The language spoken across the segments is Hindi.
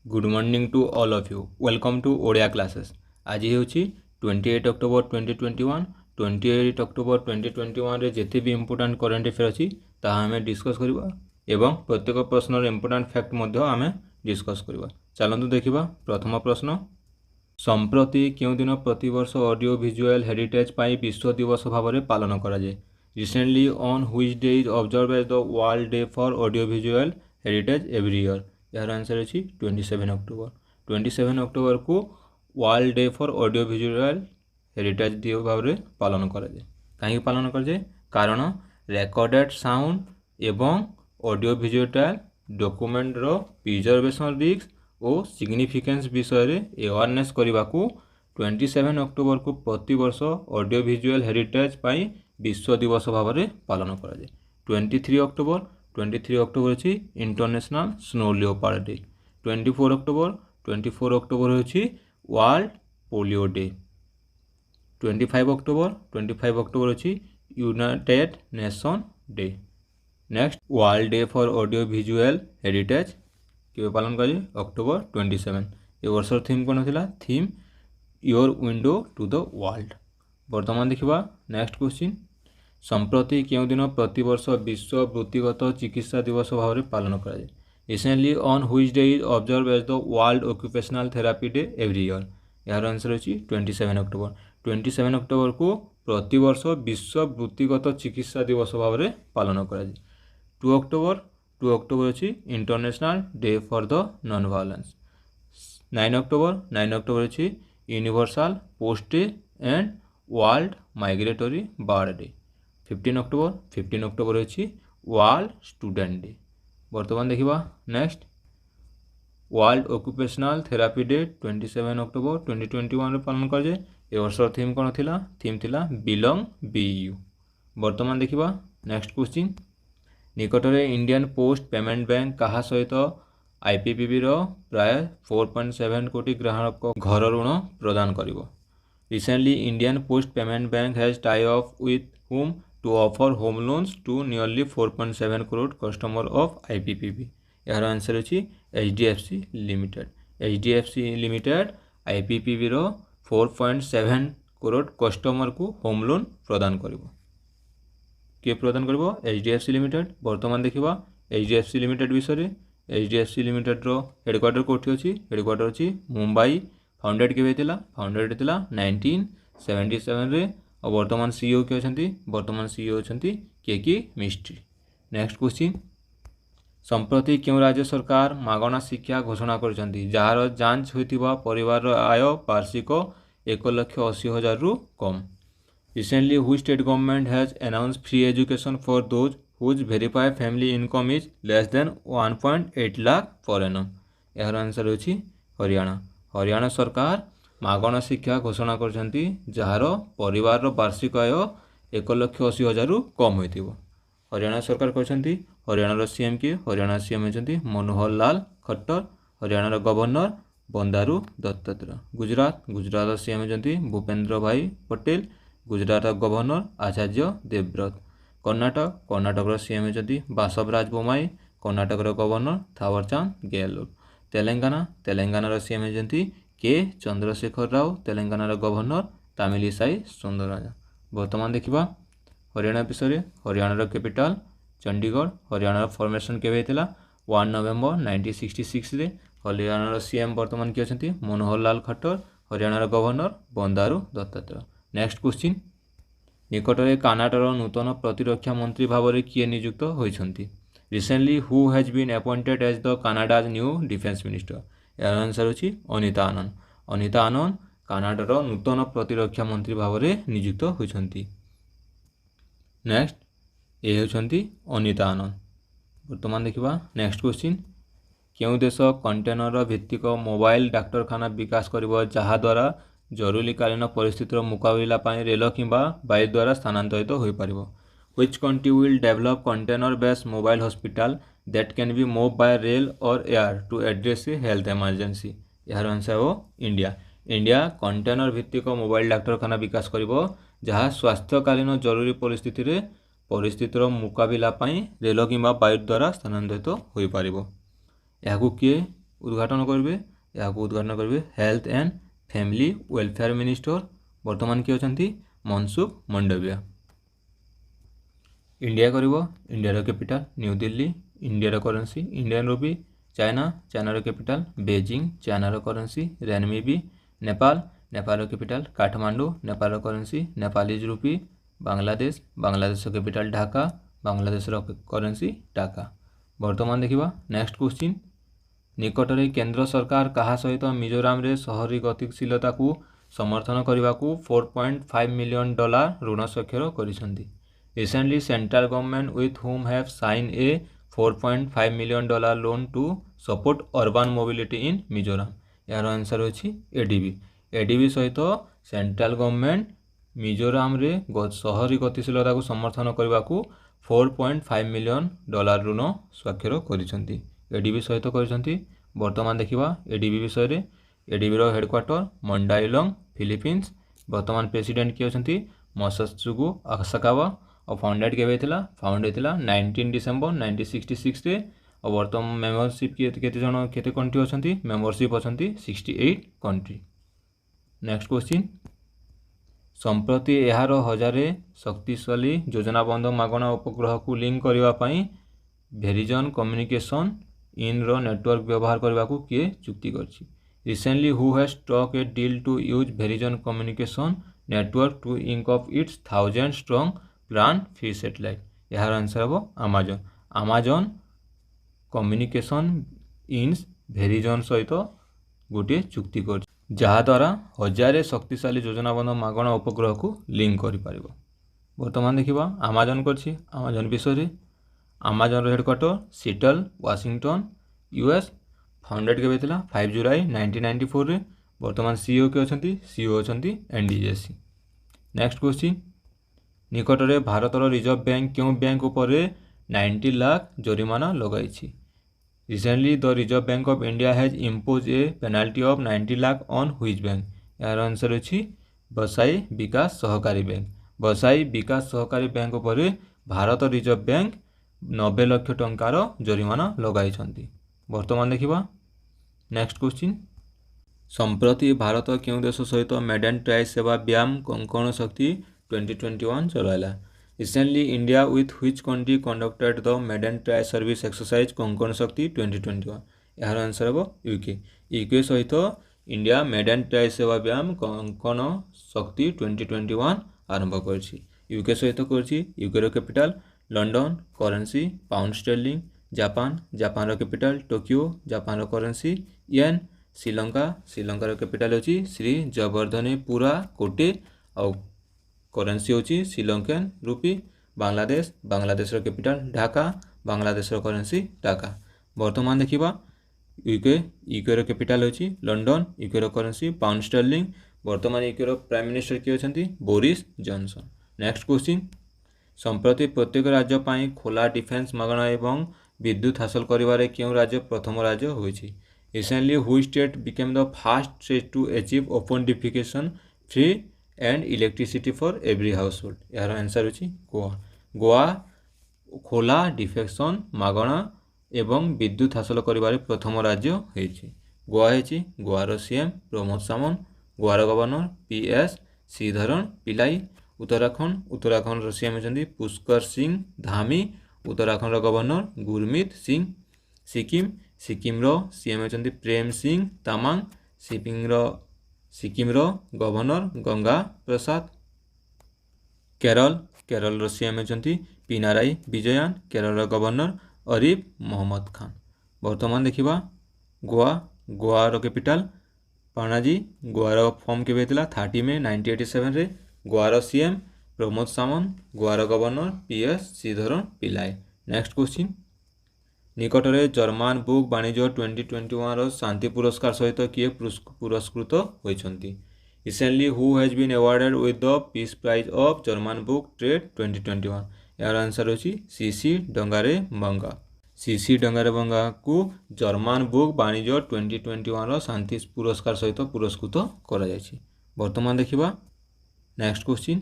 Good morning to all of you welcome to Odia classes. आज होची 28 अक्टोबर 2021। 28 अक्टोबर 2021 रे जेते भी इंपोर्टेंट करेंट अफेयर अछि ताहा हमें डिस्कस करबा एवं प्रत्येक प्रश्नर इंपोर्टेंट फैक्ट मध्य हमें डिस्कस करबा। चलंतु देखिबा प्रथम प्रश्न। संप्रति केउ दिन प्रति वर्ष ऑडियो विजुअल हेरिटेज पाई विश्व दिवस भाव में पालन करा जाय। Recently on which day is observe as the world day for audio visual heritage every year. यार आंसर अच्छी 27 अक्टोबर। 27 अक्टोबर को world day for audio visual heritage day भाव में पालन करा जाए। कहीं पालन करा जाए कारण रेकॉर्डेड साउंड एवं ऑडियो विजुअल डॉक्यूमेंट रो प्रिजर्वेशन रिस्क और सिग्निफिकेंस विषय रे अवेयरनेस करने को 27 अक्टोबर को प्रति वर्ष ऑडियो विजुअल हेरिटेज पाई विश्व दिवस भाव में पालन करा जाए। 23 अक्टोबर अच्छी international snow leopard day. 24 October अच्छी वर्ल्ड पोलियो डे। 25 अक्टोबर अच्छी United nation day. Next world day for audio visual heritage के पालन कर अक्टोबर 27। ये वर्ष थीम कौन था? Theme your window to the world. बर्तमान देखा नेक्स्ट क्वेश्चन। संप्रति केउ दिन प्रति वर्ष विश्व वृत्तिगत चिकित्सा दिवस भाव में पालन कराए। Recently on which day is observe as the world occupational therapy day every year. यार आंसर अच्छी 27 अक्टोबर। 27 अक्टोबर को प्रति वर्ष विश्व वृत्तिगत चिकित्सा दिवस भाव में पालन कराए। 2 अक्टोबर अच्छी international day for the non violence. 9 October अच्छी universal post day and world migratory bird day. 15 October अच्छी वर्ल्ड स्टूडेंट डे। बर्तमान देखा next world occupational therapy day 27 October 2021 में पालन कर जाए। ए वर्ष थीम कौन थिला? थीम थिला बिलोंग बी यू। बर्तमान देखा नेक्स्ट क्वेश्चन। निकटरे इंडियन पोस्ट पेमेंट बैंक कहा सहित आईपीपीबी रो प्राय 4.7 कोटी ग्राहक घर ऋण प्रदान करिवो। Recently Indian post payment bank has tie up with whom to offer home loans to nearly 4.7 crore customer of IPPB। यार आंसर अच्छी HDFC limited. HDFC limited IPPB रो 4.7 करोड़ कस्टमर को होम लोन प्रदान करिवो। के प्रदान करिवो? HDFC limited. बर्तमान देखा HDFC लिमिटेड विषय। HDFC लिमिटेड रो हेडक्वार्टर कोठी अच्छी? हेडक्वार्टर अच्छी मुंबई। फाउंडेड के फाउंडेड होता 1977 रे। और वर्तमान सीईओ किए अच्छा? वर्तमान सीईओ अच्छा के मिस्ट्री। Next question. संप्रति क्यों राज्य सरकार मागणा शिक्षा घोषणा करछंती जार जांच होइतिबा परिवार आय वार्षिक 1,80,000 रु कम। Recently which state government has announce free education for those whose verified family income is less than 1.8 lakh per annum. यार आंसर होची हरियाणा। हरियाणा सरकार मागणा शिक्षा घोषणा करछंती जार परिवार वार्षिक आय 1,80,000 रु कम होइतिबो। हरियाणा सरकार कहते। हरियाणा सीएम किए? हरियाणा सीएम होती मनोहर लाल खट्टर। हरियाणा गवर्नर बंदारू दत्तात्रेय। गुजरात सीएम होती भूपेंद्र भाई पटेल। गुजरात गवर्नर आचार्य देवव्रत। कर्नाटक सीएम होती बासवराज बोम्मई। कर्नाटक गवर्नर थावरचंद गहलोत। तेलंगाना सीएम होती के चंद्रशेखर राव। तेलंगाना गवर्नर तमिलिसाई सुंदरराजा। बर्तमान देखा हरियाणा विषय। हरियाणा कैपिटल चंडीगढ़। हरियाणा फॉर्मेशन केवे होता 1 नवेम्बर 1966 रे। हरियाणा सीएम बर्तमान किए अच्छा? Manohar Lal Khattar. Haryana governor Bandaru Dattatreya. Next question. निकटरे कानाडार नूतन प्रतिरक्षा मंत्री भाव में किए नियुक्त होइछंती? Recently who has been appointed as the Canada's new defence minister. यार आंसर अच्छी अनिता आनंद। अनिता आनंद कानाडार नूतन प्रतिरक्षा मंत्री भाव में नियुक्त होइछंती। नेक्स्ट ये होती अनिता आनंद। बर्तमान देखा नेक्स्ट क्वेश्चन। क्यों देश कंटेनर भित्तिक मोबाइल डाक्तरखाना विकास करिवो जहाद्वारा जरूरीकालीन परिस्थितिर मुकाबिला रेल किंबा बायु द्वारा स्थानांतरित हो पारिबो? Which country will develop container-based mobile hospital that can be moved by rail or air to address a health emergency? यार आंसर हो इंडिया। इंडिया कंटेनर भित्तिक मोबाइल डाक्तरखाना विकास करिवो जहाँ स्वास्थ्यकालीन जरूरी परिस्थितिर मुकाबिला रेल किंबा बायु द्वारा स्थानांतरित हो पारिबो। याकू किए? उद्घाटन करेंगे या उद्घाटन करेंगे health and family welfare minister बर्तमान किए अछंती मनसुख मांडविया। इंडिया करिवो India capital New Delhi India currency Indian rupee. China चाइनार कैपिटल बेजिंग चाइनार currency renminbi. Nepal Nepal capital Kathmandu Nepal currency Nepalese rupee. Bangladesh Bangladesh capital Dhaka Bangladesh currency taka. बर्तमान देखिबा नेक्स्ट क्वेश्चन निकटरे केंद्र सरकार कहा सहित मिजोराम रे शहरी गतिशीलता को समर्थन करने को $4.5 मिलियन ऋण स्वाक्षर करिसेंती। Recently, central government with whom have signed a $4.5 million loan to support urban mobility in Mizoram। यार आंसर होची एडीबी। एडीबी सहित सेंट्रल गवर्नमेंट मिजोराम रे शहरी गतिशीलता को समर्थन करने को $4.5 मिलियन ऋण स्वाक्षर करिसेंती। एडीबी सहित करिसेंती। वर्तमान देखिबा एडीबी विषय रे। एडीबी रो हेडक्वार्टर मंडाइलोंग फिलीपींस। वर्तमान प्रेसिडेंट किए अछंती मसात्सुगु असाकावा और फाउंडेड केबे थिला फाउंड हेतिला 19 डिसेंबर 1966 रे। और वर्तमान मेंबरशिप केते जण केते कंट्री अछंती मेंबरशिप अछंती 68 कंट्री। नेक्स्ट क्वेश्चन संप्रति एहार हजारे शक्तिशाली योजनाबंध मागणा उपग्रह को लिंक करबा पई वेरिजन कम्युनिकेशन इन रो नेटवर्क व्यवहार करबा को किए चुक्ति करछि। Recently who has struck a deal to use Verizon communication network to ink off its 1000 strong plan free satellite. यार आंसर हम अमेजन। अमेजन कम्युनिकेशन इन्स वेरिजन सहित गोटे चुक्ति कर जहाद्वारा हजारे शक्तिशाली योजनाबंध मागणा उपग्रह को लिंक कर पारिबो। वर्तमान देखिबा अमेजन करछि अमेजन विषय। Amazon headquarter Seattle Washington US. Founded केबे थिला 5 जुलाई 1994 रे। वर्तमान सीईओ के अछंती सीईओ अछंती एनडीजेसी। नेक्स्ट क्वेश्चन निकटरे भारतर रिजर्व बैंक क्यों बैंक उपर 90 लाख जरिमाना लगाई। Recently the Reserve Bank of India has impose a penalty of 90 lakh on which bank. यार आंसर अछि बसाई विकास सहकारी बैंक। बसाई विकास सहकारी बैंक उपर भारत रिजर्व बैंक 90 लाख टंकार जरिमाना लगाई। वर्तमान देखिबा नेक्स्ट क्वेश्चन संप्रति भारत क्यों देश सहित मेडन ट्राई सेवा व्यायाम कंकण शक्ति 2021 चलाइला। Recently India with which country conducted the maiden tri service exercise Konkan Shakti 2021। यार आंसर हम यूके। यूके सहित इंडिया मेडन ट्राई सेवा व्यायाम कंकण शक्ति 2021 आरंभ करछि। यूके सहित करछि। UK capital London currency pound sterling. Japan Japan capital Tokyo Japan currency yen. Sri Lanka श्रीलंकार कैपिटल होची श्री जगवर्धनेपुरा कोटे और करेंसी होची Sri Lankan rupee. Bangladesh Bangladesh capital Dhaka Bangladesh currency taka. वर्तमान देखिबा यूके यूके कैपिटल होची London UK currency pound sterling. वर्तमान यूके प्राइम मिनिस्टर किए अछंती बोरिस जॉनसन। नेक्स्ट क्वेश्चन संप्रति प्रत्येक राज्य पाई खोला डिफेन्स मागणा एवं विद्युत हासिल करिवारे क्यों राज्य प्रथम राज्य होईछि। Recently which state became the first state to achieve open defecation free and electricity for every household. यार आंसर होछि गोवा। गोवा खोला डिफेक्शन मागणा एवं विद्युत हासिल करिवारे प्रथम राज्य होईछि। गोवा होछि गोवार सीएम प्रमोद सावंत। गोवार governor PS Sreedharan Pillai. Uttarakhand Uttarakhand CM होछन्ती पुष्कर सिंह धामी। उत्तराखंड गवर्नर गुरमीत सिंह। सिक्किम सिक्किम सीएम होछन्ती प्रेम सिंह तामाङ। सिक्किम गवर्नर गंगा प्रसाद। केरल केरल सीएम होछन्ती पिनाराई विजयन। केरल गवर्नर अरिफ मोहम्मद खान। वर्तमान देखिबा गोवा गोवार कैपिटल पणाजी। गोवार फॉर्म केबे हेतिला 30 मई 1987 रे। गोवार सीएम प्रमोद सावंत। गोवार governor PS Sreedharan Pillai. Next question निकटरे जर्मान बुक वाणिज्य 2021 शांति पुरस्कार सहित किए पुरस्कृत होइछन्ती। Recently who has been awarded with the peace prize of German book trade 2021। यार आंसर होछि सीसी डंगारे बंगा। सीसी डंगारे बंगा को जर्मन बुक वाणिज्य 2021 शांति पुरस्कार सहित पुरस्कृत करा जायछि। वर्तमान देखिबा नेक्स्ट क्वेश्चन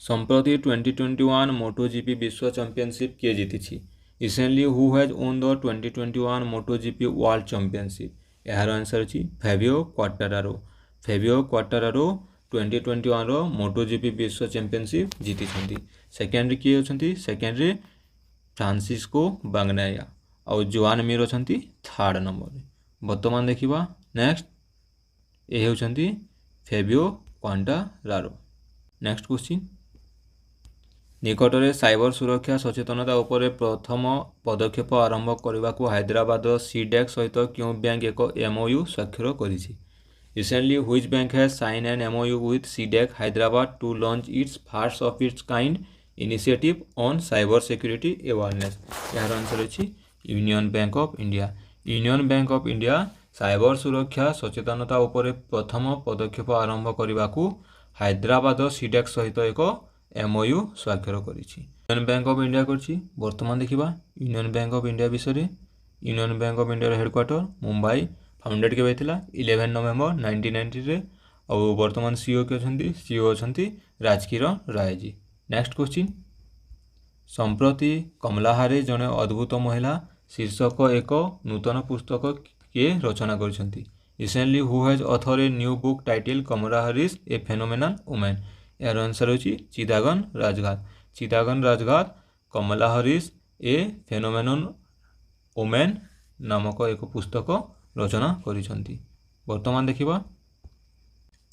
संप्रति 2021 मोटो जीपी विश्व चैंपियनशिप किए जीति। Recently who has own the 2021 MotoGP world championship यार आंसर अछि फेबियो क्वाट्टारारो 2021 रो MotoGP विश्व चैंपियनशिप जीति सेकेंडरी किए अछंती सेकेंडरी फ्रांसिस्को बाग्नाया और जोआन मीर अछंती थर्ड नंबर वर्तमान देखिबा नेक्स्ट ए होछंती फेबियो क्वाट्टारारो नेक्स्ट क्वेश्चन निकटरे साइबर सुरक्षा सचेतनता उपरे प्रथम पदक्षेप आरंभ करने हैदराबाद सीडेक सहित क्यों बैंक एक MOU स्वाक्षर करिछि recently which bank has sign an MOU with CDAC Hyderabad to launch its first of its kind initiative on cyber security awareness यार आंसर अछि Union Bank of India Union Bank of India cyber सुरक्षा सचेतनता उपरे प्रथम पदक्षेप आरंभ करने हैदराबाद सीडेक सहित एक MOU स्वाक्षर करिछि यूनियन बैंक ऑफ इंडिया करछि वर्तमान देखिबा यूनियन बैंक ऑफ इंडिया विषय Union Bank of India headquarter Mumbai founded केबे थिला 11 नवेम्बर 1990 रे और वर्तमान CEO के अछंती CEO अछंती Rajkiran Rai ji next question संप्रति कमलाहारे जने अद्भुत महिला शीर्षक एक नूतन पुस्तक के रचना करिसंती recently who has author a new book title Kamala Harris a phenomenal woman यार आंसर होची Chidanand Rajghatta Kamala Harris a phenomenal woman नामक एक पुस्तक रचना करिसंती वर्तमान देखिबा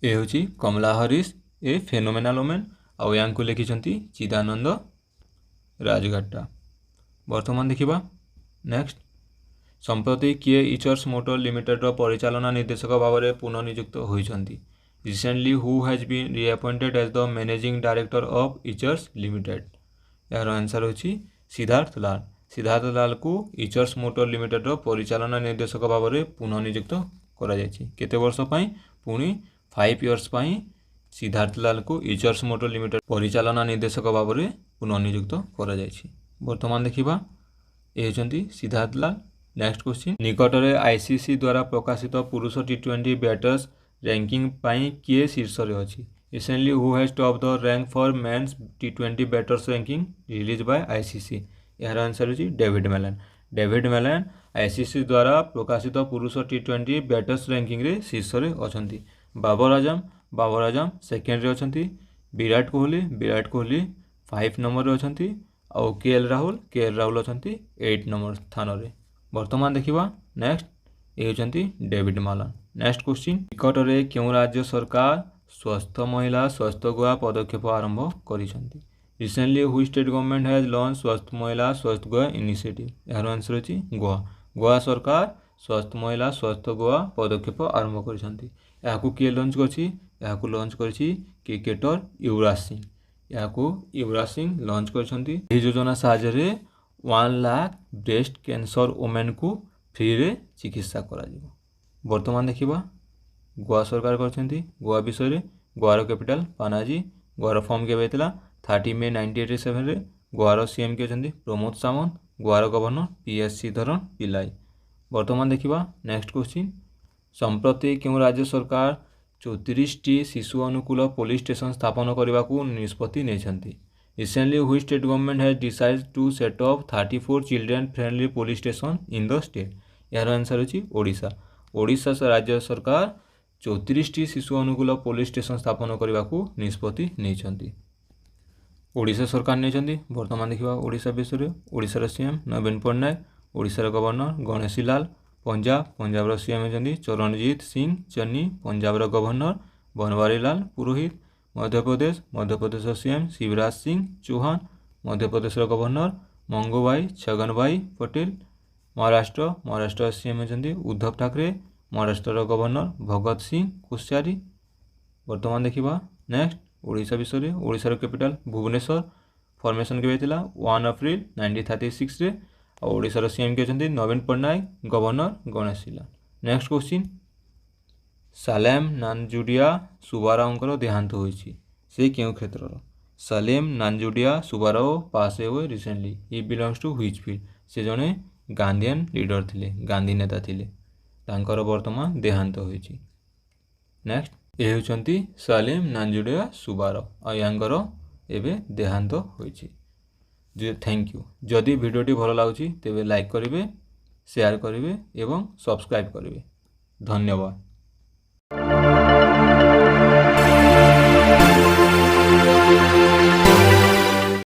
ए होची Kamala Harris a phenomenal woman आ यांको लिखिसंती चिदानंद राजघाटा वर्तमान देखिबा नेक्स्ट संप्रति किए इचर्स मोटर लिमिटेड परिचालना निर्देशक भाव में पुनः नियुक्त होइछंती recently who has been reappointed as the managing director of Eicher's limited यार आंसर होची सिद्धार्थ लाल को इचर्स मोटर लिमिटेड परिचालना निर्देशक भाव में पुनः नियुक्त करा जायछि केते वर्ष पई पुनी 5 इयर्स पई सिद्धार्थ लाल को इचर्स मोटर लिमिटेड परिचालना निर्देशक भाव में पुनः नियुक्त करा जायछि वर्तमान देखिबा ए होचंती Siddharth Lal next question निकटरे ICC द्वारा प्रकाशित पुरुष T20 बैटर्स रैंकिंग पाई किए शीर्ष रे अछि recently who has top the rank for men's T20 batters ranking released by ICC यार आंसर अछि डेविड मेलन ICC द्वारा प्रकाशित पुरुष T20 बैटर्स रैंकिंग रे शीर्ष रे अछंती बाबर आजम सेकेंड रे अछंती विराट कोहली 5 नंबर रे अछंती और KL राहुल अछंती 8 नंबर स्थान रे वर्तमान देखिबा नेक्स्ट ए होचंती डेविड मालन नेक्स्ट क्वेश्चन निकटरे क्यों राज्य सरकार स्वस्थ महिला स्वस्थ गोवा पदक्षेप आरंभ करिसंती recently who state government has launch Swasth Mahila Swasth Goa initiative यार आंसर अछि गोवा सरकार स्वस्थ महिला स्वस्थ गोवा पदक्षेप आरंभ करिसंती याकू के लॉन्च करछि याकू लॉन्च करछि क्रिकेटर युवराज सिंह लॉन्च करछंती एही योजना साहाय्य 1 लाख ब्रेस्ट कैंसर वुमेन को फ्री रे चिकित्सा करा जिवो वर्तमान देखिबा गोवा सरकार करछंती गोवा विषय गोवार कैपिटल पानाजी गोवार फॉर्म के बेतला 30 मई 1987 रे गोवार CM के छंती प्रमोद सामंत गोवार गवर्नर PS श्रीधरन पिल्लाई वर्तमान देखिबा नेक्स्ट क्वेश्चन संप्रति क्यों राज्य सरकार 34 टी शिशु अनुकूल पुलिस स्टेशन स्थापन करने को निष्पत्ति नेछंती recently who state government has decided to set up 34 children friendly police station in the state यार आंसर अछि ओडिशा राज्य सरकार 34 टी शिशु अनुकूल पुलिस स्टेशन स्थापन करने को निष्पत्ति नेछंती ओडिशा सरकार नेछंती वर्तमान देखिबा ओडिशा विषय ओडिशार CM नवीन पट्टनायक ओडिशार governor Ganeshi Lal Punjab CM होचंती Charanjit Singh Channi Punjab governor Banwari Lal पुरोहित मध्य प्रदेश CM शिवराज सिंह चौहान मध्य प्रदेश गवर्नर मंगूभाई छगन भाई पटेल महाराष्ट्र CM होचंती उद्धव ठाकरे महाराष्ट्र गवर्नर भगत सिंह कोश्यारी वर्तमान देखिबा नेक्स्ट ओडिशा विषय ओडिशार कैपिटल भुवनेश्वर फॉर्मेशन के बेतिला 1 अप्रैल 1936 रे और ओडिशार CM के होचंती नवीन Patnaik governor Ganesh Lal next question Salem नानजुडिया सुब्बारावंकर देहांत होइछि से क्यों क्षेत्र सालेम नानजुडिया सुब्बाराव पास हुए recently he belongs to which field से जने गांधीयन लीडर थिले गांधी नेता थिले तांकर वर्तमान देहांत होइछि नेक्स्ट ए होचंती सालेम नानजुडिया सुब्बाराव आ यांकर एबे देहांत होइछि थैंक यू। जदि भिडियोटी भल लगुଛି तेबे लाइक करेंगे, शेयर करेंगे एवं सब्सक्राइब करेंगे। धन्यवाद।